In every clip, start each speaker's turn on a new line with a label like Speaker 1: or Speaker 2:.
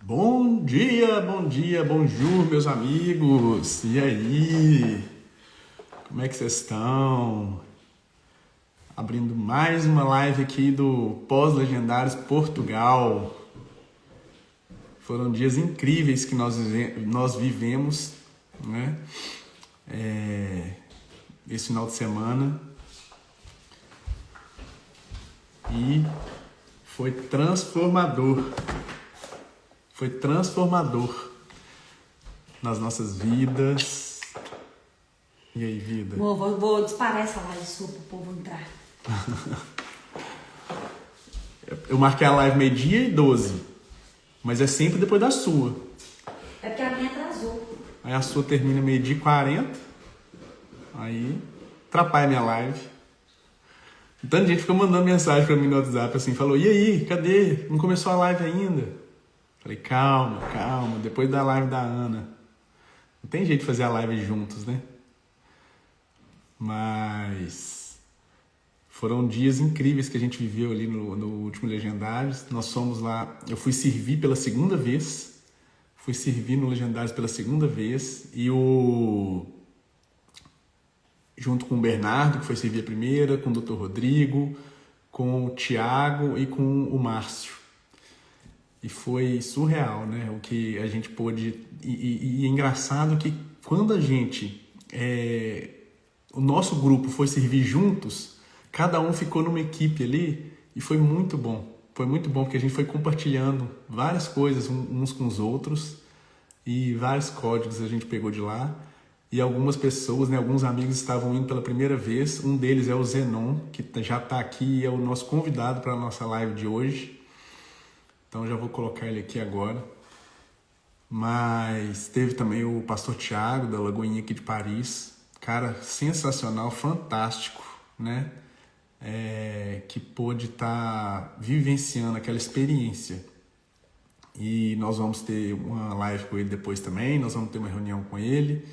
Speaker 1: Bom dia, bonjour, meus amigos. E aí? Como é que vocês estão? Abrindo mais uma live aqui do Pós-Legendários Portugal. Foram dias incríveis que nós vivemos, né? Esse final de semana. E foi transformador. Foi transformador nas nossas vidas. E aí, vida?
Speaker 2: Vou disparar essa live sua pro povo entrar.
Speaker 1: Eu marquei a live 12h12, mas é sempre depois da sua.
Speaker 2: É porque a minha atrasou.
Speaker 1: Aí a sua termina 12h40, aí atrapalha a minha live. Tanta gente ficou mandando mensagem pra mim no WhatsApp assim, falou, e aí, cadê? Não começou a live ainda? Falei, calma, depois da live da Ana. Não tem jeito de fazer a live juntos, né? Mas foram dias incríveis que a gente viveu ali no último Legendários. Nós fomos lá, eu fui servir pela segunda vez. Fui servir no Legendários pela segunda vez. E junto com o Bernardo, que foi servir a primeira, com o Dr. Rodrigo, com o Thiago e com o Márcio. E foi surreal, né? O que a gente pôde... E é engraçado que quando a gente... o nosso grupo foi servir juntos, cada um ficou numa equipe ali e foi muito bom. Foi muito bom porque a gente foi compartilhando várias coisas uns com os outros e vários códigos a gente pegou de lá. E algumas pessoas, né, alguns amigos estavam indo pela primeira vez. Um deles é o Zenon, que já está aqui e é o nosso convidado para a nossa live de hoje. Então já vou colocar ele aqui agora. Mas teve também o pastor Thiago, da Lagoinha aqui de Paris. Cara, sensacional, fantástico, né? Que pôde estar vivenciando aquela experiência. E nós vamos ter uma live com ele depois também, nós vamos ter uma reunião com ele,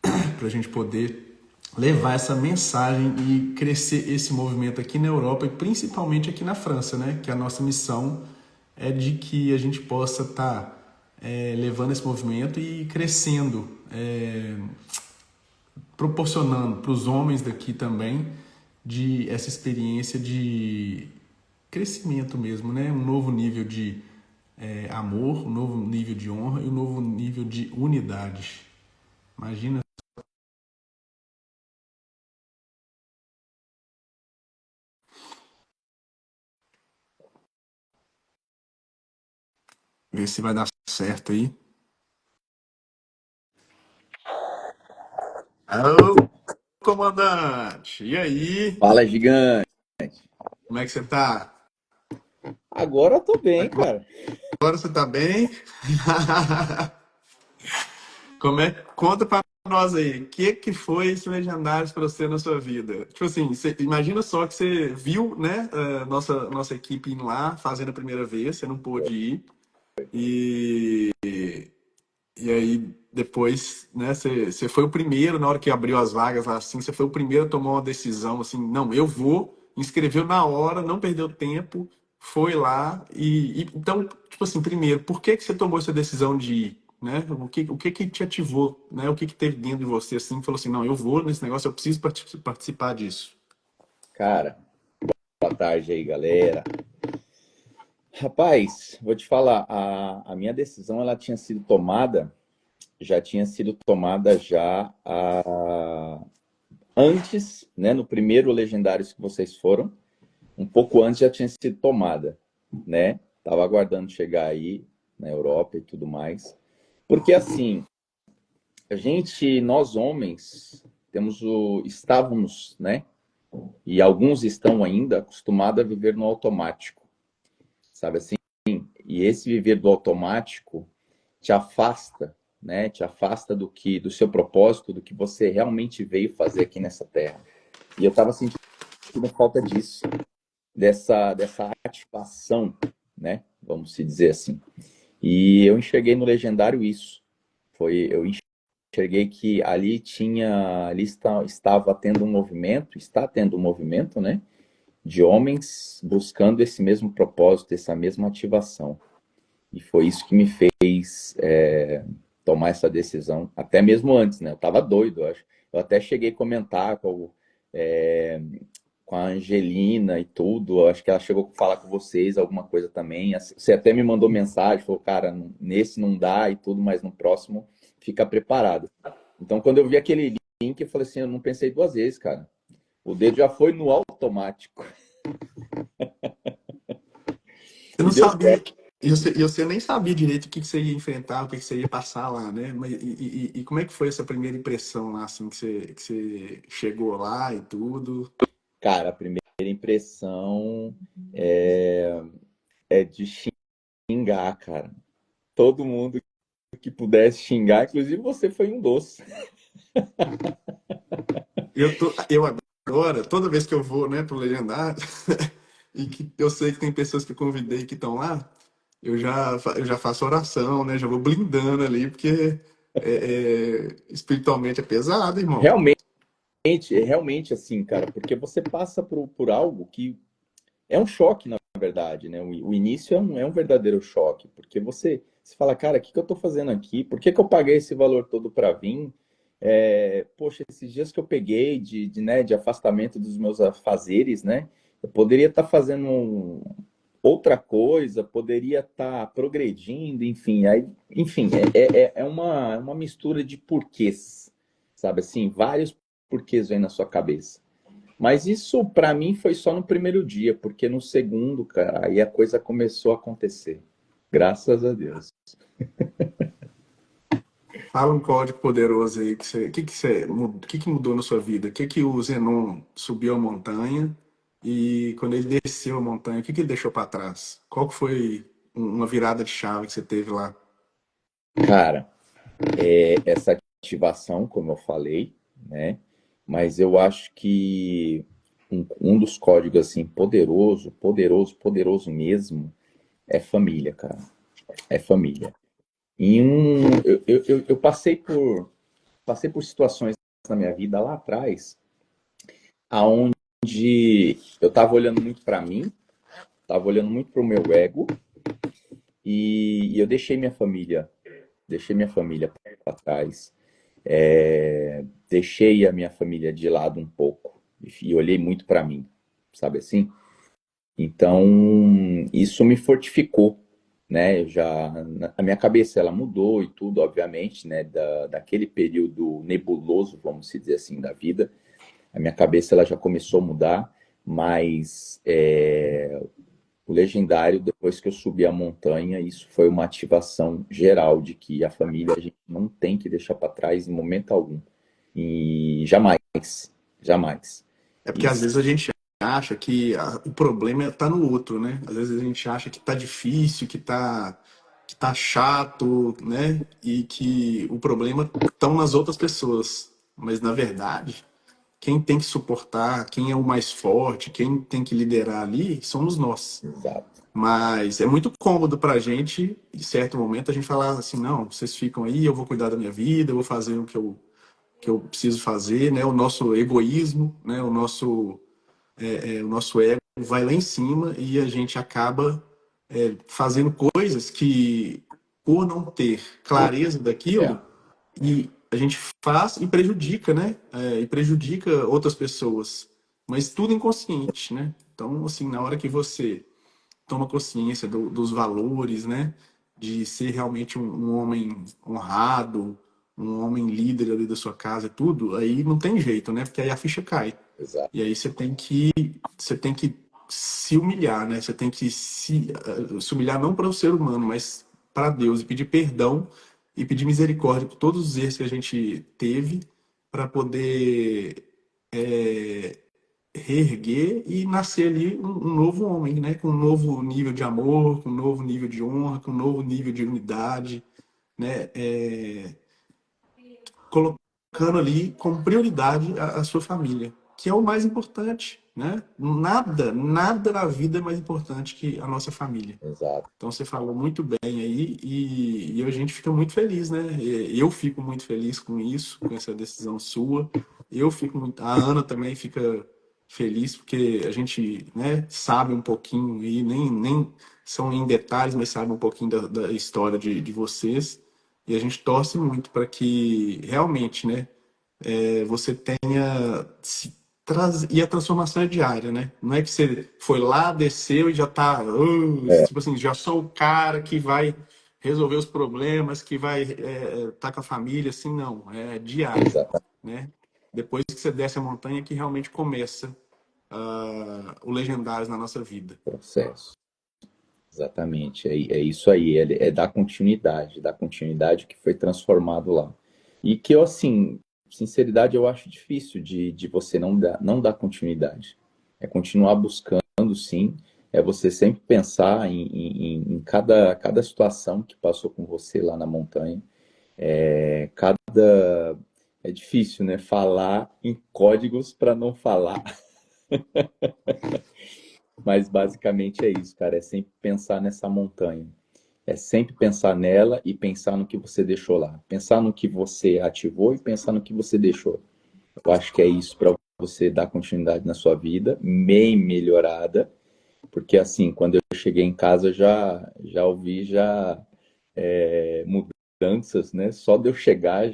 Speaker 1: para a gente poder levar essa mensagem e crescer esse movimento aqui na Europa e principalmente aqui na França, né? Que a nossa missão é de que a gente possa estar levando esse movimento e crescendo, proporcionando para os homens daqui também de essa experiência de crescimento mesmo, né? Um novo nível de amor, um novo nível de honra e um novo nível de unidade. Imagina. Ver se vai dar certo aí. Alô, comandante! E aí?
Speaker 3: Fala, gigante.
Speaker 1: Como é que você tá?
Speaker 3: Agora eu tô bem, cara.
Speaker 1: Agora você tá bem? Conta pra nós aí, o que foi esse Legendários pra você na sua vida? Tipo assim, imagina só que você viu, né, nossa equipe indo lá, fazendo a primeira vez, você não pôde ir, e, e aí depois, né, você foi o primeiro, na hora que abriu as vagas lá, assim, você foi o primeiro a tomar uma decisão, assim, não, eu vou, inscreveu na hora, não perdeu tempo, foi lá, então, tipo assim, primeiro, por que que você tomou essa decisão de ir? Né? O que te ativou, né? O que teve dentro de você assim, que falou assim, não, eu vou nesse negócio, eu preciso participar disso.
Speaker 3: Cara, boa tarde aí, galera. Rapaz, vou te falar, a minha decisão ela tinha sido tomada, antes, né, no primeiro Legendários que vocês foram, um pouco antes já tinha sido tomada, né? Tava aguardando chegar aí na Europa e tudo mais. Porque assim, nós homens, estávamos, né? E alguns estão ainda acostumados a viver no automático, sabe assim? E esse viver do automático te afasta, né? Te afasta do seu propósito, do que você realmente veio fazer aqui nessa terra. E eu estava sentindo falta disso, dessa ativação, né? Vamos se dizer assim. E eu enxerguei no Legendário isso. Eu enxerguei que estava tendo um movimento, está tendo um movimento, né? De homens buscando esse mesmo propósito, essa mesma ativação. E foi isso que me fez tomar essa decisão, até mesmo antes, né? Eu tava doido, eu acho. Eu até cheguei a comentar é, com a Angelina e tudo. Eu acho que ela chegou a falar com vocês alguma coisa também. Você até me mandou mensagem, falou, cara, nesse não dá e tudo, mas no próximo fica preparado. Então, quando eu vi aquele link, eu falei assim, eu não pensei duas vezes, cara. O dedo já foi no automático.
Speaker 1: Você
Speaker 3: E
Speaker 1: não
Speaker 3: deu
Speaker 1: sabia,
Speaker 3: certo.
Speaker 1: e você nem sabia direito o que que você ia enfrentar, o que que você ia passar lá, né? Mas, e como é que foi essa primeira impressão lá, assim, que você chegou lá e tudo?
Speaker 3: Cara, a primeira impressão é de xingar, cara. Todo mundo que pudesse xingar, inclusive você foi um doce.
Speaker 1: Eu agora, toda vez que eu vou, né, pro Legendário, e que eu sei que tem pessoas que eu convidei que estão lá, eu já faço oração, né? Já vou blindando ali, porque espiritualmente é pesado, irmão.
Speaker 3: Realmente, realmente assim, cara, porque você passa por algo que é um choque, na verdade, né? O início é um verdadeiro choque, porque você fala, cara, o que que eu tô fazendo aqui? Por que que eu paguei esse valor todo para vir? Poxa, esses dias que eu peguei de afastamento dos meus afazeres, né? Eu poderia estar fazendo outra coisa, poderia estar progredindo, enfim. Enfim, é uma mistura de porquês, sabe assim? Vários porquês vêm na sua cabeça. Mas isso para mim foi só no primeiro dia, porque no segundo, cara, aí a coisa começou a acontecer. Graças a Deus.
Speaker 1: Fala um código poderoso aí que mudou na sua vida? O que que o Zenon subiu a montanha e quando ele desceu a montanha, o que que ele deixou para trás? Qual que foi uma virada de chave que você teve lá?
Speaker 3: Cara, essa ativação, como eu falei, né? Mas eu acho que um dos códigos assim poderoso, poderoso, poderoso mesmo é família, cara. É família. Eu passei por situações na minha vida lá atrás, aonde eu estava olhando muito para mim, estava olhando muito para o meu ego e eu deixei minha família para trás, deixei a minha família de lado um pouco e olhei muito para mim, sabe assim? Então isso me fortificou, né? A minha cabeça ela mudou e tudo, obviamente, né? Daquele período nebuloso, vamos dizer assim, da vida. A minha cabeça ela já começou a mudar, mas o legendário, depois que eu subi a montanha, isso foi uma ativação geral de que a família a gente não tem que deixar para trás em momento algum. E jamais, jamais.
Speaker 1: É porque às
Speaker 3: Isso,
Speaker 1: vezes a gente acha que o problema está no outro, né? Às vezes a gente acha que tá difícil, que tá chato, né? E que o problema estão nas outras pessoas. Mas na verdade, quem tem que suportar, quem é o mais forte, quem tem que liderar ali, somos nós.
Speaker 3: exato,
Speaker 1: Mas é muito cômodo pra gente, em certo momento, a gente falar assim, não, vocês ficam aí, eu vou cuidar da minha vida, eu vou fazer o que eu preciso fazer, né? O nosso egoísmo, né? O nosso ego vai lá em cima e a gente acaba fazendo coisas que, por não ter clareza
Speaker 3: é,
Speaker 1: daquilo, e a gente faz e prejudica, né? E prejudica outras pessoas. Mas tudo inconsciente, né? Então, assim, na hora que você toma consciência dos valores, né? De ser realmente um homem honrado, um homem líder ali da sua casa e tudo, aí não tem jeito, né? Porque aí a ficha cai.
Speaker 3: exato,
Speaker 1: E aí você tem que se humilhar, né? Você tem que se humilhar não para o ser humano, mas para Deus e pedir perdão e pedir misericórdia por todos os erros que a gente teve para poder reerguer e nascer ali um novo homem, né? Com um novo nível de amor, com um novo nível de honra, com um novo nível de unidade, né? Colocando ali como prioridade a sua família, que é o mais importante, né? Nada, nada na vida é mais importante que a nossa família.
Speaker 3: exato,
Speaker 1: Então você falou muito bem aí e a gente fica muito feliz, né? Eu fico muito feliz com isso, com essa decisão sua. Eu fico muito, a Ana também fica feliz porque a gente, né, sabe um pouquinho e nem são em detalhes, mas sabe um pouquinho da história de vocês. E a gente torce muito para que realmente, né, você tenha e a transformação é diária, né? Não é que você foi lá, desceu e já tá,
Speaker 3: É,
Speaker 1: tipo assim, já sou o cara que vai resolver os problemas, que vai tá com a família, assim, não, é diário,
Speaker 3: exatamente,
Speaker 1: né? Depois que você desce a montanha que realmente começa o Legendários na nossa vida.
Speaker 3: processo. Exatamente, é isso aí, é dar continuidade que foi transformado lá. E que eu, assim, sinceridade, eu acho difícil de você não dar continuidade. É continuar buscando, sim, é você sempre pensar em cada situação que passou com você lá na montanha. É difícil, né? Falar em códigos para não falar, mas basicamente é isso, cara, é sempre pensar nessa montanha. É sempre pensar nela e pensar no que você deixou lá. Pensar no que você ativou e pensar no que você deixou. Eu acho que é isso para você dar continuidade na sua vida, bem melhorada, porque assim, quando eu cheguei em casa já ouvi mudanças, né? Só de eu chegar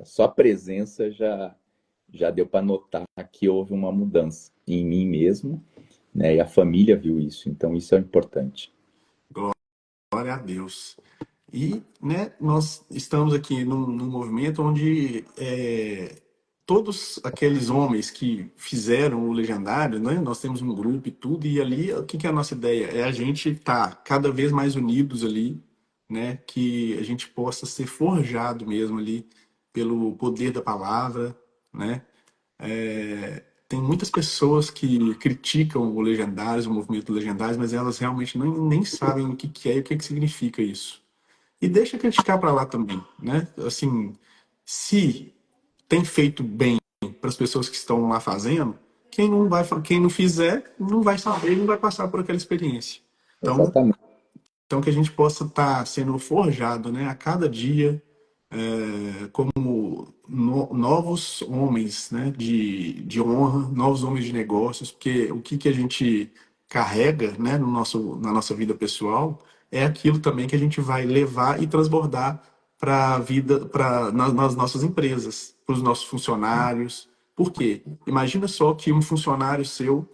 Speaker 3: só a presença já deu para notar que houve uma mudança em mim mesmo, né? E a família viu isso, então isso é importante.
Speaker 1: Glória a Deus. E, né, nós estamos aqui num movimento onde todos aqueles homens que fizeram o Legendário, né, nós temos um grupo e tudo, e ali, o que que é a nossa ideia? É a gente estar cada vez mais unidos ali, né, que a gente possa ser forjado mesmo ali pelo poder da palavra, né? Tem muitas pessoas que criticam o Legendários, o movimento Legendários, mas elas realmente nem sabem o que que é e o que que significa isso. E deixa criticar para lá também, né? Assim, se tem feito bem para as pessoas que estão lá fazendo, quem não fizer, não vai saber, não vai passar por aquela experiência. Então,
Speaker 3: Exatamente.
Speaker 1: então que a gente possa estar sendo forjado, né, a cada dia como novos homens, né, de honra, novos homens de negócios, porque o que que a gente carrega, né, no na nossa vida pessoal é aquilo também que a gente vai levar e transbordar para a vida, nas nossas empresas, para os nossos funcionários. Por quê? Imagina só que um funcionário seu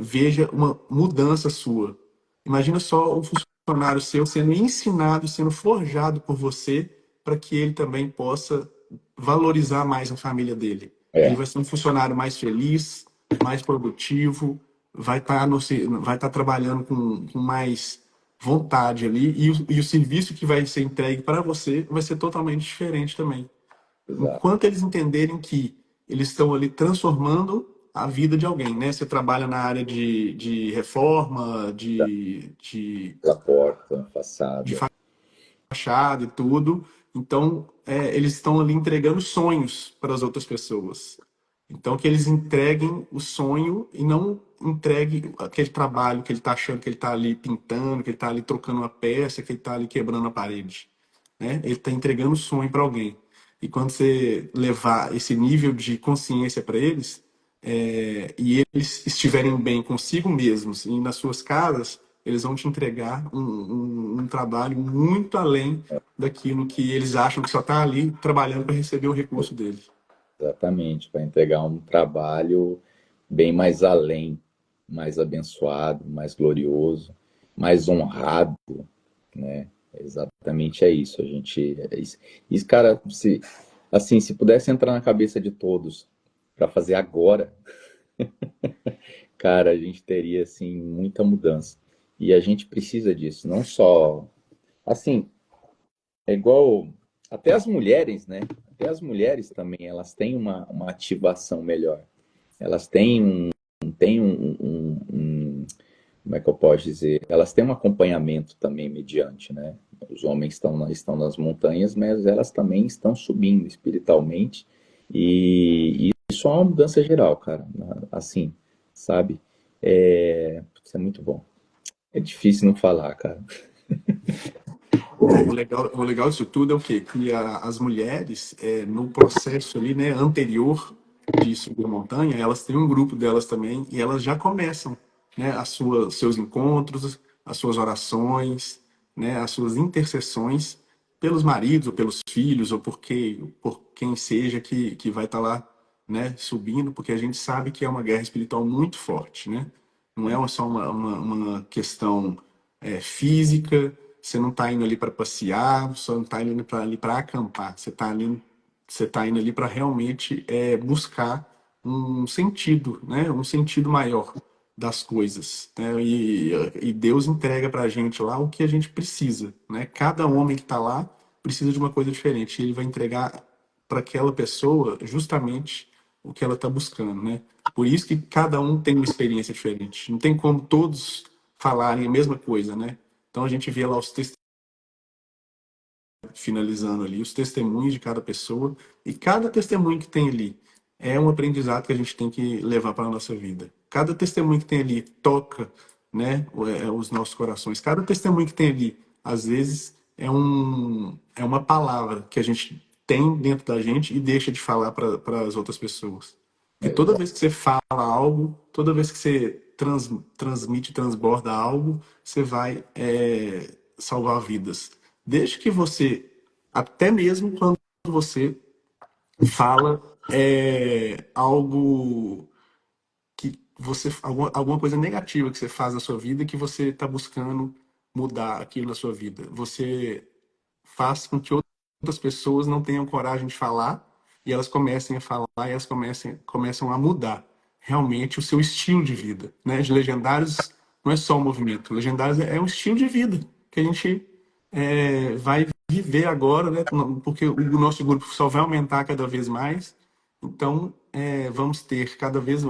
Speaker 1: veja uma mudança sua. Imagina só um funcionário seu sendo ensinado, sendo forjado por você, para que ele também possa valorizar mais a família dele. Ele
Speaker 3: É,
Speaker 1: vai ser um funcionário mais feliz, mais produtivo, vai estar vai estar trabalhando com mais vontade ali, e o serviço que vai ser entregue para você vai ser totalmente diferente também.
Speaker 3: exato.
Speaker 1: Enquanto eles entenderem que eles estão ali transformando a vida de alguém, né? Você trabalha na área de reforma,
Speaker 3: Da porta,
Speaker 1: de
Speaker 3: façada.
Speaker 1: fachada e tudo. Então, eles estão ali entregando sonhos para as outras pessoas. Então, que eles entreguem o sonho e não entregue aquele trabalho que ele está achando que ele está ali pintando, que ele está ali trocando uma peça, que ele está ali quebrando a parede, né? Ele está entregando o sonho para alguém. E quando você levar esse nível de consciência para eles, e eles estiverem bem consigo mesmos e nas suas casas, eles vão te entregar um trabalho muito além daquilo que eles acham que só está ali trabalhando para receber o recurso deles.
Speaker 3: Exatamente, para entregar um trabalho bem mais além, mais abençoado, mais glorioso, mais honrado, né? Exatamente é isso. A gente, isso, cara, se assim, se pudesse entrar na cabeça de todos para fazer agora, cara, a gente teria assim muita mudança. E a gente precisa disso, não só assim, é igual até as mulheres, né? Até as mulheres também, elas têm uma ativação melhor. Elas têm como é que eu posso dizer? Elas têm um acompanhamento também mediante, né? Os homens estão nas montanhas, mas elas também estão subindo espiritualmente. E isso é uma mudança geral, cara. Assim, sabe? Isso é muito bom. É difícil não falar, cara.
Speaker 1: O legal disso tudo é o quê? Que as mulheres, no processo ali, né, anterior de subir montanha, elas têm um grupo delas também e elas já começam, né, seus encontros, as suas orações, né, as suas intercessões pelos maridos ou pelos filhos ou por quem seja que vai estar lá, né, subindo, porque a gente sabe que é uma guerra espiritual muito forte, né? Não é só uma questão física, você não está indo ali para passear, você não está indo ali para acampar, você tá indo ali para realmente buscar um sentido, né? Um sentido maior das coisas, né? E Deus entrega para a gente lá o que a gente precisa, né? Cada homem que está lá precisa de uma coisa diferente. E ele vai entregar para aquela pessoa justamente o que ela está buscando, né? Por isso que cada um tem uma experiência diferente. Não tem como todos falarem a mesma coisa, né? Então a gente vê lá finalizando ali, os testemunhos de cada pessoa, e cada testemunho que tem ali é um aprendizado que a gente tem que levar para a nossa vida. Cada testemunho que tem ali toca, né, os nossos corações. Cada testemunho que tem ali, às vezes, é uma palavra que a gente tem dentro da gente e deixa de falar para as outras pessoas. Porque toda vez que você fala algo, toda vez que você transmite, transborda algo, você vai salvar vidas. Desde que você, até mesmo quando você fala algo que você, alguma coisa negativa que você faz na sua vida que você está buscando mudar aquilo na sua vida. Você faz com que outras pessoas não tenham coragem de falar e elas comecem a falar e elas começam a mudar realmente o seu estilo de vida, né? De Legendários não é só um movimento, Legendários é um estilo de vida que a gente vai viver agora, né? Porque o nosso grupo só vai aumentar cada vez mais, então vamos ter cada vez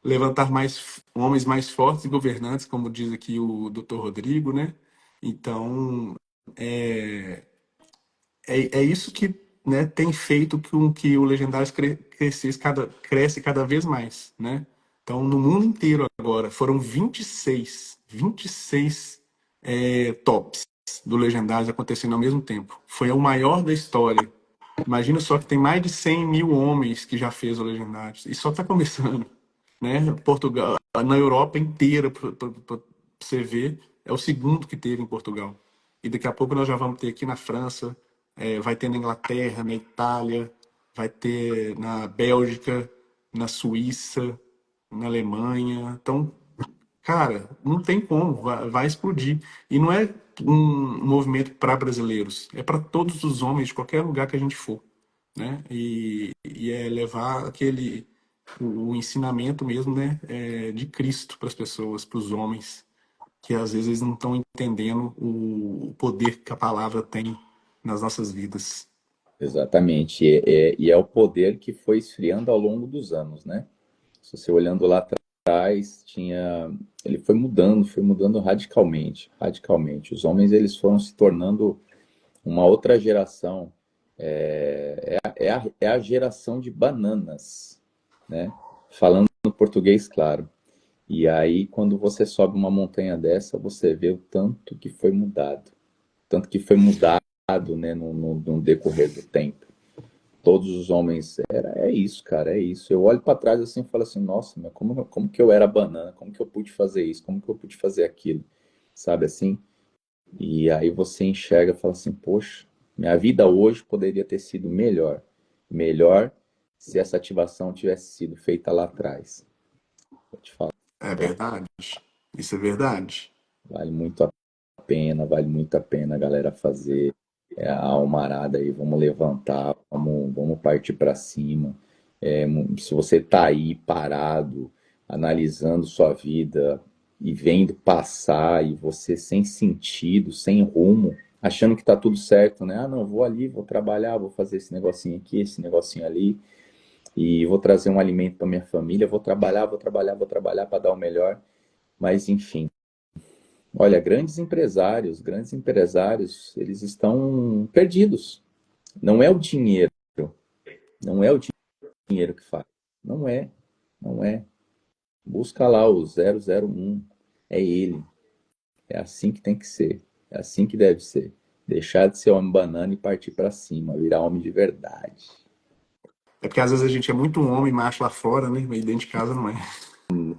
Speaker 1: levantar mais homens mais fortes e governantes, como diz aqui o Dr. Rodrigo, né? Então, é isso que, né, tem feito com que o Legendários cresce cada vez mais, né? Então, no mundo inteiro agora, foram 26 tops do Legendários acontecendo ao mesmo tempo. Foi o maior da história. Imagina só que tem mais de 100 mil homens que já fez o Legendários. E só está começando, né? Portugal, na Europa inteira, para você ver, é o segundo que teve em Portugal. E daqui a pouco nós já vamos ter aqui na França, vai ter na Inglaterra, na Itália, vai ter na Bélgica, na Suíça, na Alemanha. Então, cara, não tem como, vai explodir. E não é um movimento para brasileiros, é para todos os homens de qualquer lugar que a gente for, né? E é levar o ensinamento mesmo, né, de Cristo para as pessoas, para os homens, que às vezes eles não estão entendendo o poder que a palavra tem nas nossas vidas.
Speaker 3: Exatamente. E é o poder que foi esfriando ao longo dos anos, né? Se você olhando lá atrás, ele foi mudando radicalmente, radicalmente. Os homens eles foram se tornando uma outra geração. É a geração de bananas, né? Falando no português, claro. E aí, quando você sobe uma montanha dessa, você vê o tanto que foi mudado. Tanto que foi mudado, né, no decorrer do tempo. Todos os homens, é isso, cara, é isso. Eu olho para trás assim e falo assim, nossa, mas como que eu era banana? Como que eu pude fazer isso? Como que eu pude fazer aquilo? Sabe assim? E aí você enxerga e fala assim, poxa, minha vida hoje poderia ter sido melhor. Melhor se essa ativação tivesse sido feita lá atrás. Vou te falar,
Speaker 1: É verdade. Isso é verdade.
Speaker 3: vale muito a pena, vale muito a pena, galera, fazer a almarada aí, vamos levantar, vamos partir para cima. Se você tá aí parado, analisando sua vida e vendo passar e você sem sentido, sem rumo, achando que tá tudo certo, né? Ah, não, vou ali, vou trabalhar, vou fazer esse negocinho aqui, esse negocinho ali e vou trazer um alimento para minha família, vou trabalhar, vou trabalhar, vou trabalhar para dar o melhor. Mas enfim, olha, grandes empresários, eles estão perdidos. Não é o dinheiro, não é o dinheiro que faz. Não é, não é. Busca lá o 001, é ele. É assim que tem que ser, é assim que deve ser. Deixar de ser homem banana e partir para cima, virar homem de verdade.
Speaker 1: É porque às vezes a gente é muito um homem macho lá fora, né? E dentro de casa não é.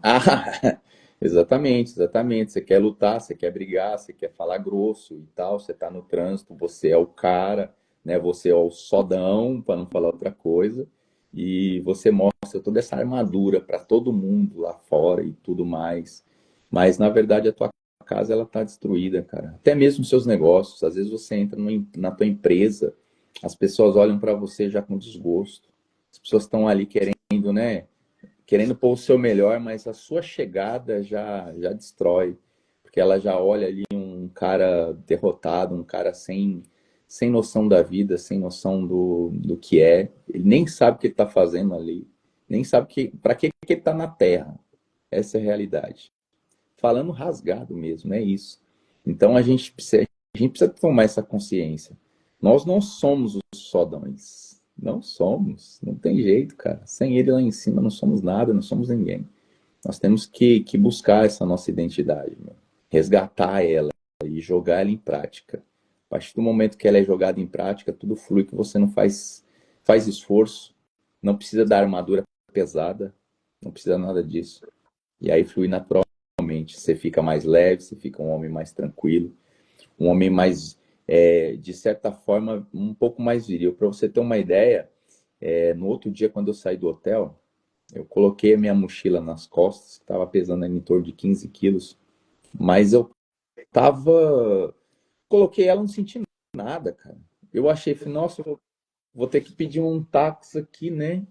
Speaker 3: Ah, exatamente, exatamente. Você quer lutar, você quer brigar, você quer falar grosso e tal. Você tá no trânsito, você é o cara, né? Você é o sodão, para não falar outra coisa. E você mostra toda essa armadura para todo mundo lá fora e tudo mais. Mas na verdade a tua casa ela tá destruída, cara. Até mesmo os seus negócios. Às vezes você entra na tua empresa, as pessoas olham para você já com desgosto. As pessoas estão ali querendo, né? Querendo pôr o seu melhor, mas a sua chegada já destrói, porque ela já olha ali um cara derrotado, um cara sem noção da vida, sem noção do que é. Ele nem sabe o que ele está fazendo ali, nem sabe para que ele está na Terra. Essa é a realidade. Falando rasgado mesmo, é isso. Então a gente precisa tomar essa consciência. Nós não somos os sodões. Não somos. Não tem jeito, cara. Sem ele lá em cima não somos nada, não somos ninguém. Nós temos que buscar essa nossa identidade, meu. Resgatar ela e jogar ela em prática. A partir do momento que ela é jogada em prática, tudo flui, que você não faz esforço, não precisa da armadura pesada, não precisa nada disso. E aí flui naturalmente. Você fica mais leve, você fica um homem mais tranquilo, um homem mais, de certa forma, um pouco mais viril. Para você ter uma ideia, no outro dia, quando eu saí do hotel, eu coloquei a minha mochila nas costas, que estava pesando em torno de 15 quilos, mas eu tava. Coloquei ela, não senti nada, cara. Eu achei, falei, nossa, eu vou ter que pedir um táxi aqui, né?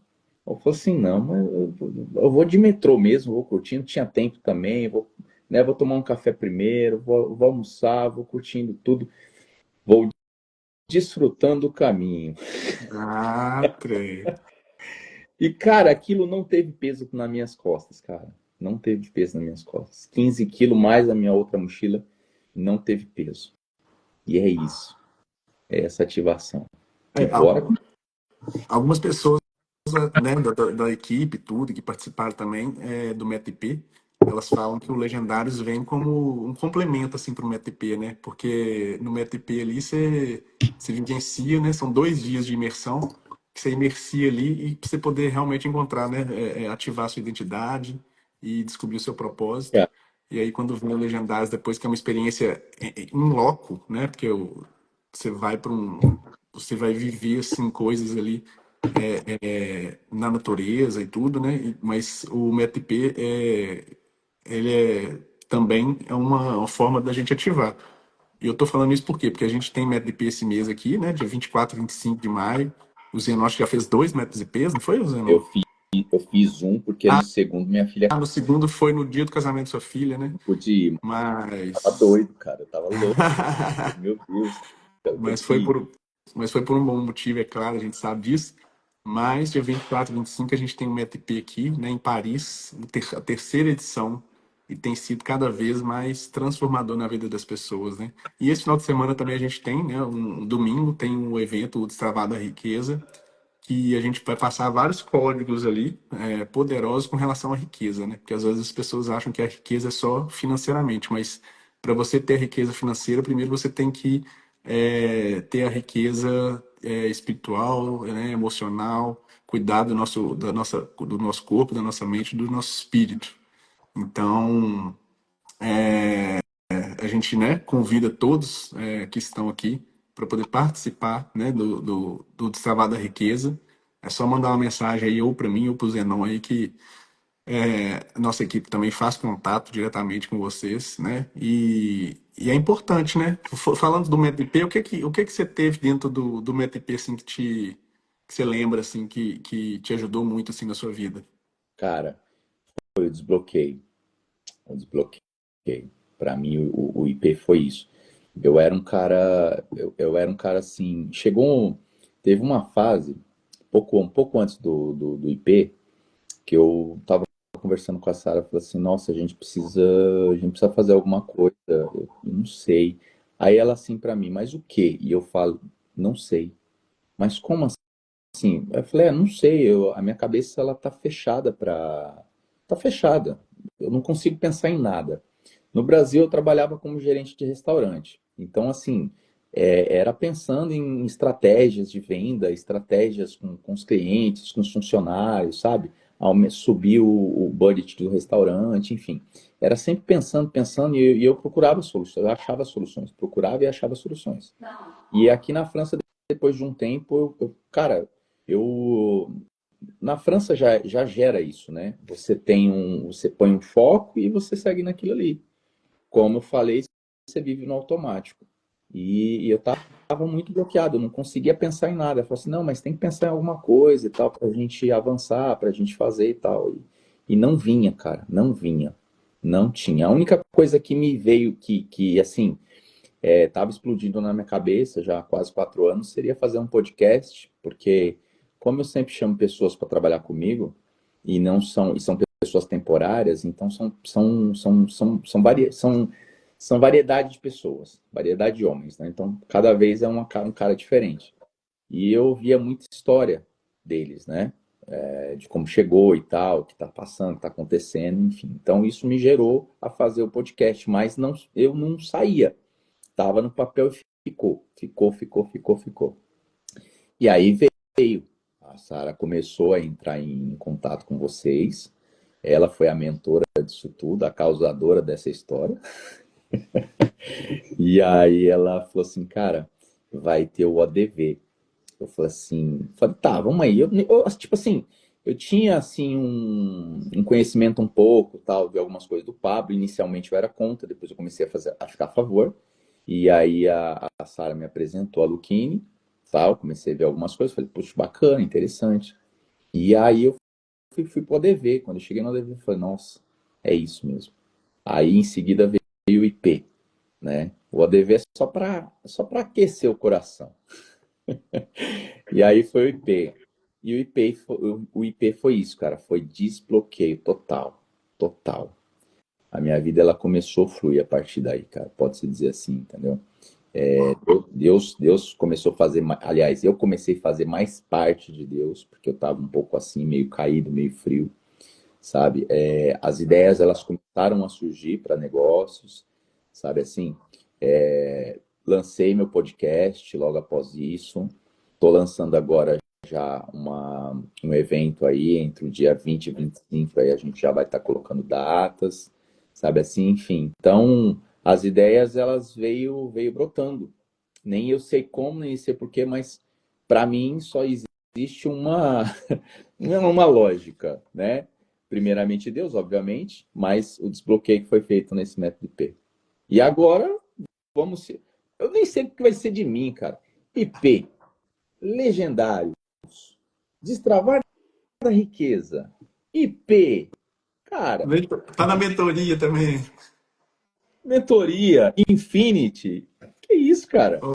Speaker 3: Eu falei assim, não, mas eu vou de metrô mesmo, vou curtindo, tinha tempo também, vou tomar um café primeiro, vou almoçar, vou curtindo tudo, vou desfrutando o caminho.
Speaker 1: Ah, trem.
Speaker 3: E, cara, aquilo não teve peso nas minhas costas, cara. Não teve peso nas minhas costas. 15 quilos mais a minha outra mochila, não teve peso. E é isso. É essa ativação. E
Speaker 1: É,
Speaker 3: bora.
Speaker 1: algumas pessoas, né, da equipe, tudo, que participaram também do MetaP, elas falam que o Legendários vem como um complemento, assim, para o MetaP, né? Porque no MetaP ali você vivencia, né? São 2 dias de imersão, que você imersia ali e pra você poder realmente encontrar, né? Ativar a sua identidade e descobrir o seu propósito.
Speaker 3: É,
Speaker 1: E aí, quando vem o Legendários, depois que é uma experiência em loco, né? Porque você vai para você vai viver, assim, coisas ali na natureza e tudo, né? Mas o MTP ele também é uma forma da gente ativar. E eu tô falando isso por quê? Porque a gente tem MTP esse mês aqui, né? Dia 24 e 25 de maio. O Zenon acho que já fez 2 MTPs, não foi, o Zenon?
Speaker 3: eu fiz, eu fiz um, porque no segundo minha filha
Speaker 1: Ah, no segundo foi no dia do casamento da sua filha, né?
Speaker 3: pude ir. Tava
Speaker 1: Mas
Speaker 3: doido, cara. Eu tava louco. Meu Deus. Eu tenho
Speaker 1: Mas
Speaker 3: que
Speaker 1: foi
Speaker 3: ir.
Speaker 1: por, mas foi por um bom motivo, é claro, a gente sabe disso. Mas dia 24 e 25 a gente tem um MTP aqui, né, em Paris, a terceira edição, e tem sido cada vez mais transformador na vida das pessoas, né? E esse final de semana também a gente tem, né, um domingo, tem um evento, o Destravado da Riqueza, que a gente vai passar vários códigos ali poderosos com relação à riqueza, né? Porque às vezes as pessoas acham que a riqueza é só financeiramente, mas para você ter a riqueza financeira, primeiro você tem que ter a riqueza espiritual, né, emocional, cuidar do nosso corpo, da nossa mente, do nosso espírito. Então, a gente, né, convida todos que estão aqui para poder participar, né, do Destravar da Riqueza. É só mandar uma mensagem aí, ou para mim, ou para o Zenon aí, que a nossa equipe também faz contato diretamente com vocês, né? E é importante, né? Falando do MetP, o que que você teve dentro do MetP, assim, que você lembra, assim, que te ajudou muito, assim, na sua vida?
Speaker 3: Cara, foi o desbloqueio. O desbloqueio. Para mim, o IP foi isso. Eu era um cara assim. Teve uma fase, um pouco antes do IP, que eu tava conversando com a Sara, falei assim, nossa, a gente precisa fazer alguma coisa, eu não sei. Aí ela assim pra mim, mas o quê? E eu falo, não sei. Mas como assim? Eu falei, não sei, a minha cabeça ela tá fechada. Eu não consigo pensar em nada. No Brasil eu trabalhava como gerente de restaurante. Então assim, era pensando em estratégias de venda, estratégias com os clientes, com os funcionários, sabe? Subir o budget do restaurante, enfim. Era sempre pensando, pensando, e eu procurava soluções, eu achava soluções, procurava e achava soluções. E aqui na França, depois de um tempo, cara, eu na França já gera isso, né? Você põe um foco e você segue naquilo ali. Como eu falei, você vive no automático. E eu estava muito bloqueado, eu não conseguia pensar em nada. Eu falei assim, não, mas tem que pensar em alguma coisa e tal, para a gente avançar, para a gente fazer e tal. E não vinha, cara, não vinha. Não tinha. A única coisa que me veio que assim, estava explodindo na minha cabeça já há quase 4 anos, seria fazer um podcast, porque como eu sempre chamo pessoas para trabalhar comigo, e são pessoas temporárias, então são variedade de pessoas, variedade de homens, né? Então, cada vez é um cara diferente. E eu via muita história deles, né? De como chegou e tal, o que está passando, o que está acontecendo, enfim. Então, isso me gerou a fazer o podcast, mas não, eu não saía. Estava no papel e ficou. E aí veio. A Sara começou a entrar em contato com vocês. Ela foi a mentora disso tudo, a causadora dessa história. E aí ela falou assim, cara, vai ter o ODV. Eu falei, tá, vamos aí. Tipo assim, eu tinha assim um conhecimento um pouco, tal, de algumas coisas do Pablo. Inicialmente eu era contra, depois eu comecei a ficar a favor. E aí a Sara me apresentou a Luquini, tal, comecei a ver algumas coisas, falei, puxa, bacana, interessante. E aí eu fui pro ODV. Quando eu cheguei no ODV, eu falei, nossa, é isso mesmo. Aí em seguida veio o IP, né? O ODV é só para aquecer o coração. E aí foi o IP. E o IP foi isso, cara. Foi desbloqueio total. Total. A minha vida ela começou a fluir a partir daí, cara. Pode-se dizer assim, entendeu? Deus começou a fazer. Aliás, eu comecei a fazer mais parte de Deus, porque eu estava um pouco assim, meio caído, meio frio, sabe? As ideias elas começaram a surgir para negócios, sabe assim? Lancei meu podcast logo após isso. Estou lançando agora já um evento aí entre o dia 20 e 25, aí a gente já vai estar colocando datas, sabe assim, enfim. Então, as ideias elas veio brotando. Nem eu sei como, nem sei porquê, mas para mim só existe uma lógica, né? Primeiramente Deus, obviamente, mas o desbloqueio que foi feito nesse método IP. E agora, vamos ser. Eu nem sei o que vai ser de mim, cara. IP, legendários, destravar da riqueza, IP, cara,
Speaker 1: Tá na mentoria também.
Speaker 3: mentoria, Infinity. Que isso, cara? O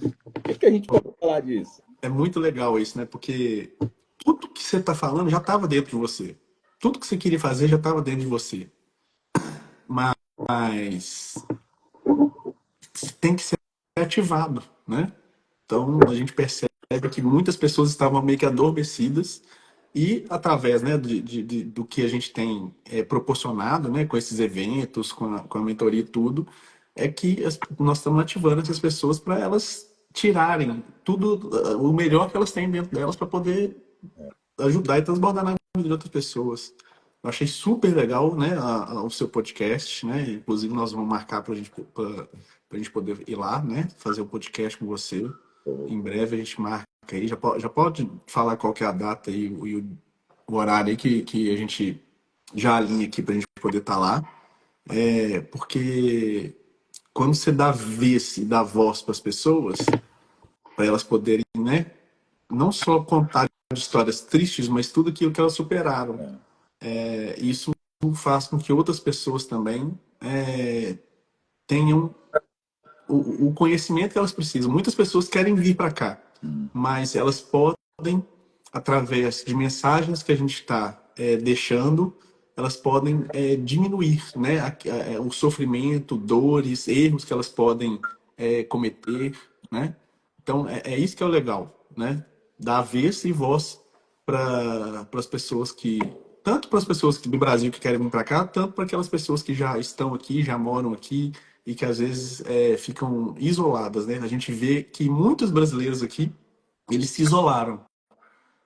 Speaker 3: que a gente pode falar disso?
Speaker 1: É muito legal isso, né? Porque tudo que você tá falando já estava dentro de você. Tudo que você queria fazer já estava dentro de você. Mas tem que ser ativado, né? Então a gente percebe que muitas pessoas estavam meio que adormecidas e através, né, do que a gente tem proporcionado, né, com esses eventos, com a mentoria e tudo, é que nós estamos ativando essas pessoas para elas tirarem tudo, o melhor que elas têm dentro delas para poder ajudar e transbordar na vida de outras pessoas. Eu achei super legal, né, o seu podcast, né? Inclusive nós vamos marcar para a gente poder ir lá, né, fazer o podcast com você. Em breve a gente marca aí. Já pode falar qual que é a data e o horário aí que a gente já alinha aqui para a gente poder estar lá. Porque quando você dá vez e dá voz para as pessoas, para elas poderem, né, não só contar histórias tristes, mas tudo aquilo que elas superaram. Isso faz com que outras pessoas também tenham o conhecimento que elas precisam. Muitas pessoas querem vir para cá, mas elas podem, através de mensagens que a gente está deixando, elas podem diminuir, né, o sofrimento, dores, erros que elas podem cometer, né? Então é isso que é o legal, né? Dar vez e voz para as pessoas que tanto para as pessoas do Brasil que querem vir para cá, tanto para aquelas pessoas que já estão aqui, já moram aqui, e que às vezes ficam isoladas, né? A gente vê que muitos brasileiros aqui, eles se isolaram.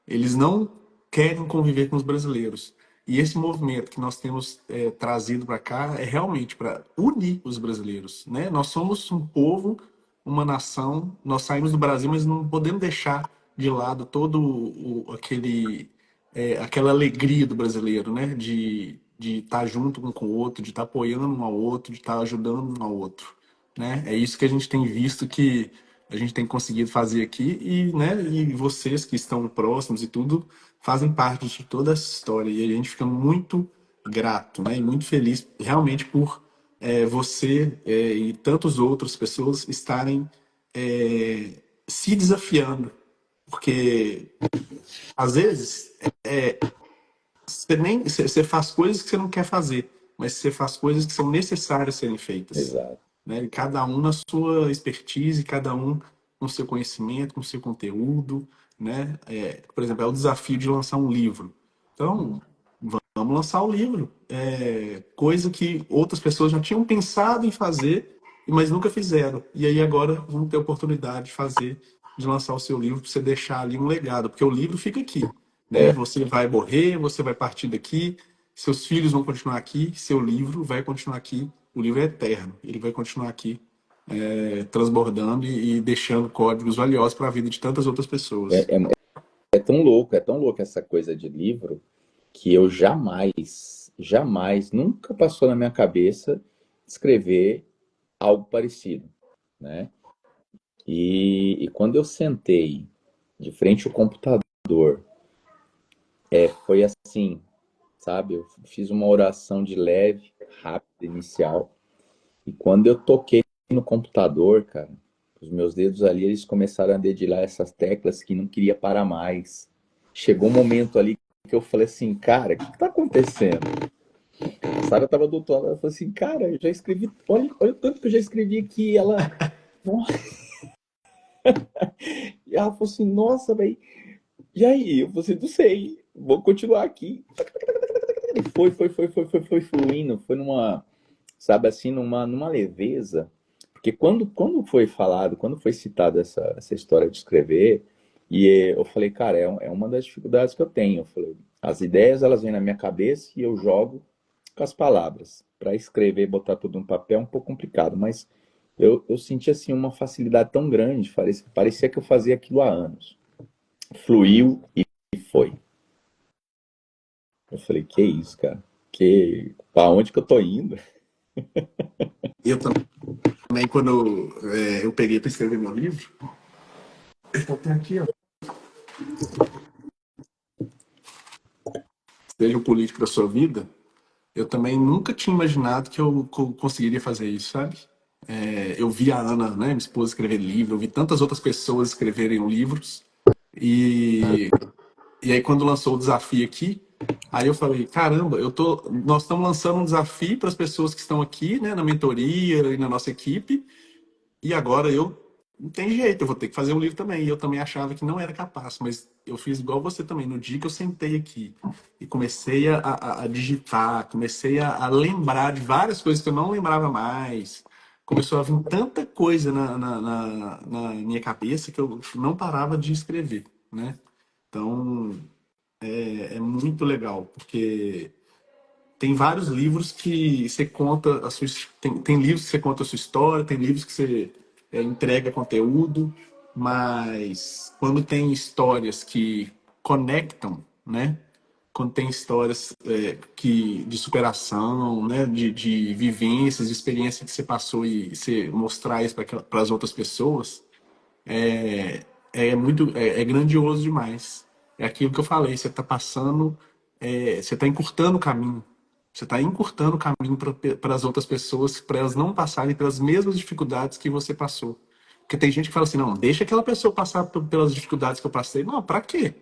Speaker 1: Eles não querem conviver com os brasileiros. E esse movimento que nós temos trazido para cá é realmente para unir os brasileiros, né? Nós somos um povo, uma nação, nós saímos do Brasil, mas não podemos deixar de lado todo aquela alegria do brasileiro, né? De estar junto um com o outro, de estar apoiando um ao outro, de estar ajudando um ao outro, né? É isso que a gente tem visto que a gente tem conseguido fazer aqui e, né, e vocês que estão próximos e tudo fazem parte de toda essa história e a gente fica muito grato, né, e muito feliz realmente por você e tantas outras pessoas estarem se desafiando, porque às vezes você faz coisas que você não quer fazer, mas você faz coisas que são necessárias serem feitas,
Speaker 3: Exato.
Speaker 1: né? E cada um na sua expertise, cada um com seu conhecimento, com seu conteúdo, né? Por exemplo, é o desafio de lançar um livro. Então, vamos lançar o livro. Coisa que outras pessoas já tinham pensado em fazer, mas nunca fizeram. E aí agora vamos ter a oportunidade de fazer, de lançar o seu livro para você deixar ali um legado, porque o livro fica aqui, né?
Speaker 3: É,
Speaker 1: Você vai morrer, você vai partir daqui, seus filhos vão continuar aqui, seu livro vai continuar aqui. O livro é eterno, ele vai continuar aqui transbordando e deixando códigos valiosos para a vida de tantas outras pessoas.
Speaker 3: é, é, é tão louco essa coisa de livro que eu jamais, nunca passou na minha cabeça escrever algo parecido, né? E quando eu sentei de frente ao computador, foi assim, sabe? Eu fiz uma oração de leve, rápida, inicial, e quando eu toquei no computador, cara, os meus dedos ali, eles começaram a dedilhar essas teclas que não queria parar mais. Chegou um momento ali que eu falei assim, cara, o que tá acontecendo? A Sara tava do outro lado, ela falou assim, cara, eu já escrevi, olha o tanto que eu já escrevi aqui. E ela falou assim, nossa, velho, e aí? Eu falei assim, não sei, vou continuar aqui. Foi fluindo, foi numa, sabe assim, numa leveza. Porque quando foi falado, quando foi citada essa história de escrever, eu falei, cara, é uma das dificuldades que eu tenho. Eu falei, as ideias, elas vêm na minha cabeça e eu jogo com as palavras. Para escrever, botar tudo no papel é um pouco complicado, mas eu senti assim uma facilidade tão grande, parecia que eu fazia aquilo há anos. Fluiu e foi. Eu falei, que isso, cara? Pra onde que eu tô indo?
Speaker 1: Eu também, quando eu peguei para escrever meu livro, eu tenho aqui, ó, seja o político da sua vida, eu também nunca tinha imaginado que eu conseguiria fazer isso, sabe? Eu vi a Ana, né, minha esposa, escrever livro, eu vi tantas outras pessoas escreverem livros, e, e aí quando lançou o desafio aqui, aí eu falei, caramba, nós estamos lançando um desafio para as pessoas que estão aqui, né, na mentoria e na nossa equipe, e agora eu não tem jeito, eu vou ter que fazer um livro também. E eu também achava que não era capaz, mas eu fiz igual você também. No dia que eu sentei aqui e comecei a digitar, comecei a lembrar de várias coisas que eu não lembrava mais. Começou a vir tanta coisa na minha cabeça que eu não parava de escrever, né? Então é muito legal, porque tem vários livros que você conta a sua tem livros que você conta a sua história, tem livros que você entrega conteúdo, mas quando tem histórias que conectam, né? Quando tem histórias que de superação, né? De vivências, de experiência que você passou e você mostrar isso para as outras pessoas, é grandioso demais. É aquilo que eu falei, você está passando, você está encurtando o caminho. Você está encurtando o caminho para as outras pessoas, para elas não passarem pelas mesmas dificuldades que você passou. Porque tem gente que fala assim, não, deixa aquela pessoa passar pelas dificuldades que eu passei. Não, para quê?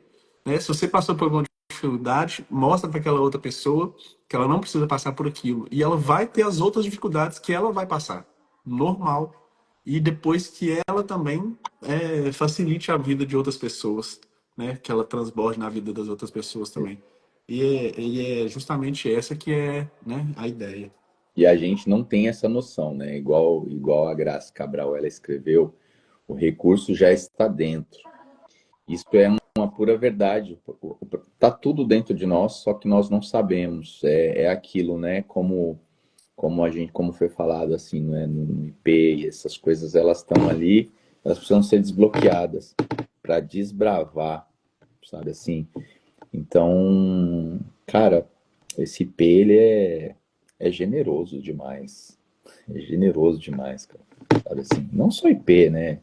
Speaker 1: Né? Se você passou por alguma dificuldade, mostra para aquela outra pessoa que ela não precisa passar por aquilo. E ela vai ter as outras dificuldades que ela vai passar. Normal. E depois que ela também facilite a vida de outras pessoas, né? Que ela transborde na vida das outras pessoas também. E é justamente essa que é, né, a ideia.
Speaker 3: E a gente não tem essa noção, né? Igual a Graça Cabral ela escreveu, o recurso já está dentro. Isso é uma pura verdade. Tá tudo dentro de nós, só que nós não sabemos. É aquilo, né? Como foi falado assim, né? No IP, e essas coisas elas estão ali, elas precisam ser desbloqueadas para desbravar, sabe assim? Então, cara, esse IP ele é generoso demais. É generoso demais, cara. Sabe assim? Não só IP, né?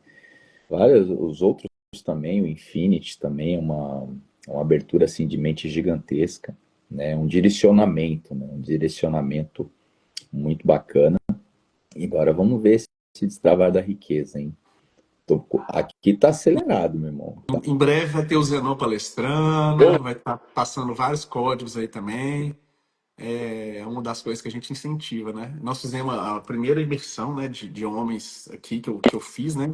Speaker 3: Vários, os outros também, o Infinity também é uma abertura assim de mente gigantesca, né? Um direcionamento, né? Um direcionamento muito bacana. E agora vamos ver esse destravar da riqueza, hein? Aqui tá acelerado, meu irmão. Tá.
Speaker 1: Em breve vai ter o Zenon palestrando, vai estar passando vários códigos aí também. É uma das coisas que a gente incentiva, né? Nós fizemos a primeira imersão, né, de homens aqui que eu fiz, né?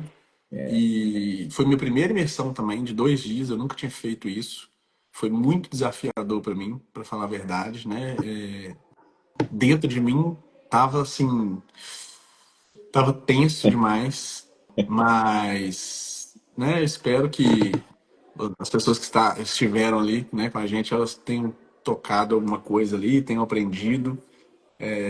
Speaker 1: E foi minha primeira imersão também, de 2 dias. Eu nunca tinha feito isso. Foi muito desafiador para mim, para falar a verdade, né? Dentro de mim tava assim, tava tenso demais, mas, né? Espero que as pessoas que estiveram ali, né, com a gente, elas tenham tocado alguma coisa ali, tenham aprendido.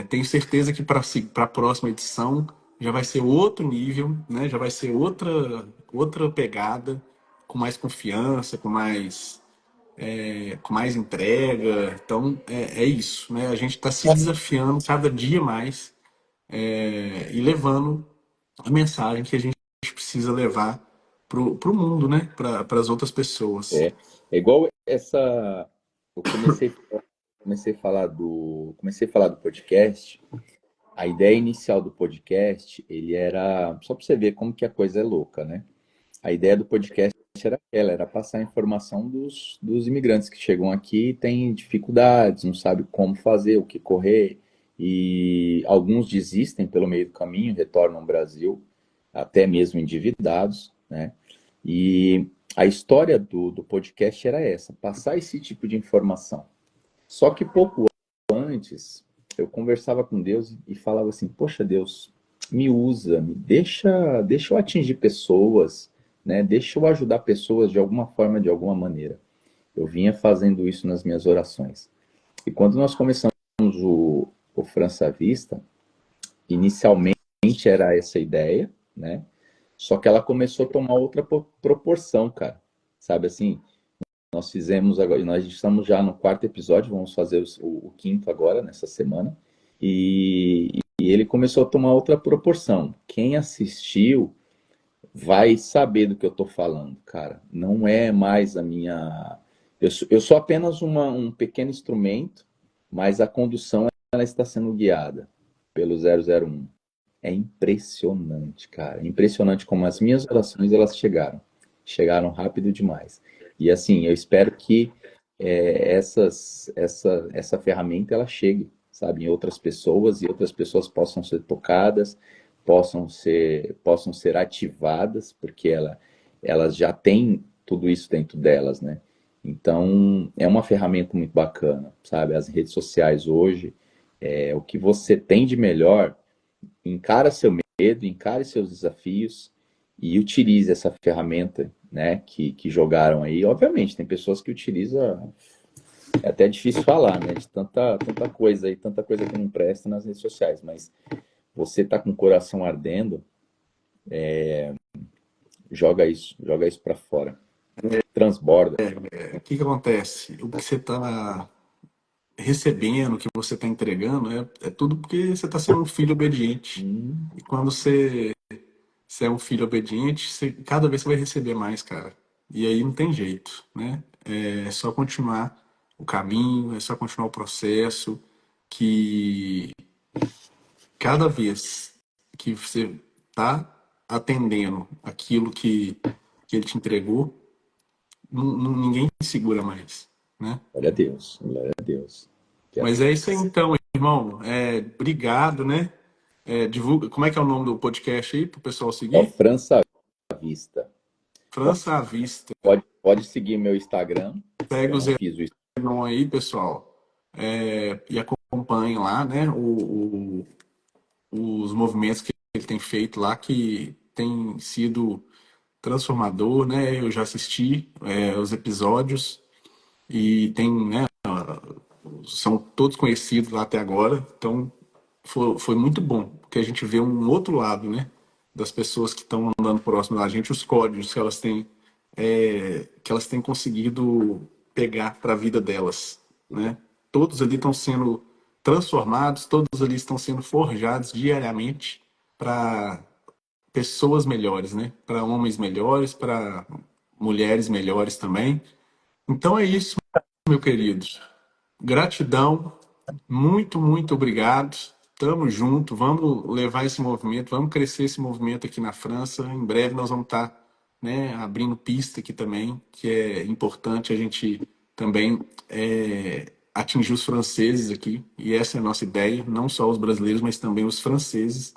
Speaker 1: Tenho certeza que para a próxima edição já vai ser outro nível, né? Já vai ser outra pegada, com mais confiança, com mais entrega. Então é isso, né? A gente está se desafiando cada dia mais, e levando a mensagem que a gente precisa levar pro mundo, né? Para as outras pessoas.
Speaker 3: É igual essa. Eu comecei a falar do podcast. A ideia inicial do podcast, ele era só para você ver como que a coisa é louca, né? A ideia do podcast era aquela, era passar a informação dos imigrantes que chegam aqui e têm dificuldades, não sabe como fazer, o que correr, e alguns desistem pelo meio do caminho, retornam ao Brasil, até mesmo endividados, né? E a história do podcast era essa, passar esse tipo de informação. Só que pouco antes, eu conversava com Deus e falava assim: Poxa, Deus, me usa, deixa eu atingir pessoas, né? Deixa eu ajudar pessoas de alguma forma, de alguma maneira. Eu vinha fazendo isso nas minhas orações. E quando nós começamos o França à Vista, inicialmente era essa ideia, né? Só que ela começou a tomar outra proporção, cara. Sabe assim, nós fizemos agora, nós estamos já no quarto episódio, vamos fazer o quinto agora, nessa semana. E ele começou a tomar outra proporção. Quem assistiu vai saber do que eu estou falando, cara. Não é mais a minha. Eu sou apenas um pequeno instrumento, mas a condução ela está sendo guiada pelo 001. É impressionante, cara. Impressionante como as minhas orações elas chegaram. Chegaram rápido demais. E assim, eu espero que essa ferramenta ela chegue, sabe, em outras pessoas e outras pessoas possam ser tocadas, possam ser ativadas, porque elas já têm tudo isso dentro delas, né? Então, é uma ferramenta muito bacana, sabe? As redes sociais hoje, o que você tem de melhor, encara seu medo, encare seus desafios e utilize essa ferramenta, né, que jogaram aí. Obviamente, tem pessoas que utilizam, é até difícil falar, né, de tanta coisa aí, tanta coisa que não presta nas redes sociais, mas você tá com o coração ardendo, joga isso para fora, transborda.
Speaker 1: O que que acontece? O que você está recebendo, o que você está entregando, é tudo porque você está sendo um filho obediente. E quando você é um filho obediente, cada vez você vai receber mais, cara. E aí não tem jeito, né? É só continuar o caminho, é só continuar o processo, que cada vez que você está atendendo aquilo que ele te entregou, ninguém te segura mais, né?
Speaker 3: Glória a Deus, glória a Deus. Que
Speaker 1: Mas é isso aí então, irmão. Obrigado, né? Divulga, como é que é o nome do podcast aí pro pessoal
Speaker 3: é o
Speaker 1: seguir?
Speaker 3: França à Vista.
Speaker 1: França à Vista.
Speaker 3: Pode seguir meu Instagram,
Speaker 1: Segue
Speaker 3: eu
Speaker 1: o
Speaker 3: não fiz o
Speaker 1: Zenon aí, pessoal. E acompanhem lá, né, os movimentos que ele tem feito lá, que tem sido transformador, né? Eu já assisti os episódios e tem, né, são todos conhecidos lá até agora, então foi muito bom, porque a gente vê um outro lado, né, das pessoas que estão andando próximo da gente, os códigos que elas têm conseguido pegar para a vida delas, né? Todos ali estão sendo transformados, todos ali estão sendo forjados diariamente para pessoas melhores, né? Para homens melhores, para mulheres melhores também. Então é isso, meu querido. Gratidão, muito, muito obrigado. Tamo junto, vamos levar esse movimento, vamos crescer esse movimento aqui na França. Em breve nós vamos estar, né, abrindo pista aqui também, que é importante a gente também atingir os franceses aqui. E essa é a nossa ideia, não só os brasileiros, mas também os franceses,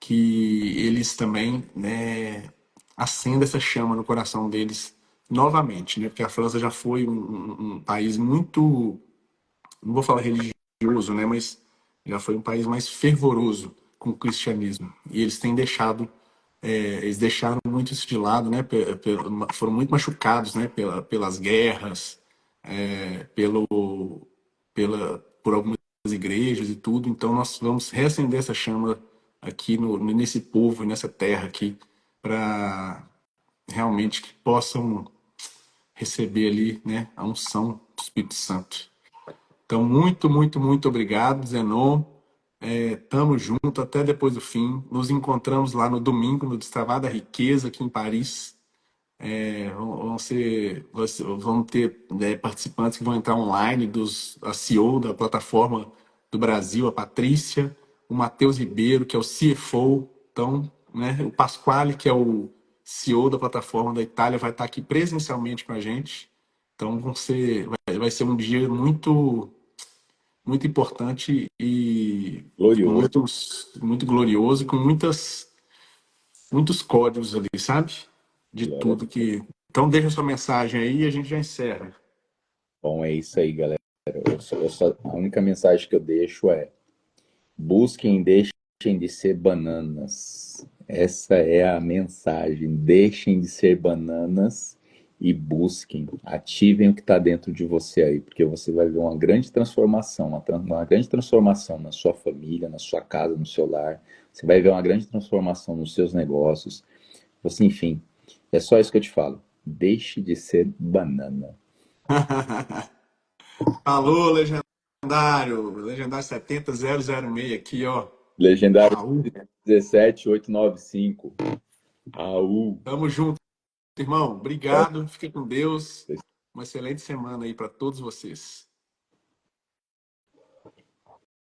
Speaker 1: que eles também, né, acendam essa chama no coração deles novamente, né? Porque a França já foi um país muito, não vou falar religioso, né? Mas já foi um país mais fervoroso com o cristianismo. E eles têm deixado, eles deixaram muito isso de lado, né? Foram muito machucados, né? Pelas guerras, por algumas igrejas e tudo. Então nós vamos reacender essa chama aqui nesse povo, nessa terra aqui, para realmente que possam receber ali, né, a unção do Espírito Santo. Então, muito, muito, muito obrigado, Zenon. Tamo junto até depois do fim. Nos encontramos lá no domingo, no Destravada Riqueza, aqui em Paris. Vão ter, né, participantes que vão entrar online, a CEO da plataforma do Brasil, a Patrícia, o Matheus Ribeiro, que é o CFO, então, né, o Pasquale, que é o CEO da plataforma da Itália, vai estar aqui presencialmente com a gente. Então vai ser um dia muito, muito importante e
Speaker 3: Glorioso.
Speaker 1: muito glorioso, e com muitos códigos ali, sabe? De
Speaker 3: Glória a
Speaker 1: tudo que. Então deixa sua mensagem aí e a gente já encerra.
Speaker 3: Bom, é isso aí, galera. A única mensagem que eu deixo é: busquem e deixem de ser bananas. Essa é a mensagem. Deixem de ser bananas e busquem. Ativem o que está dentro de você aí, porque você vai ver uma grande transformação, uma grande transformação na sua família, na sua casa, no seu lar. Você vai ver uma grande transformação nos seus negócios. Você, enfim, é só isso que eu te falo. Deixe de ser banana.
Speaker 1: Alô, Legendário 70006 aqui, ó.
Speaker 3: Legendário
Speaker 1: Raul,
Speaker 3: 17895. AU.
Speaker 1: tamo junto, irmão. Obrigado, fique com Deus. Uma excelente semana aí para todos vocês.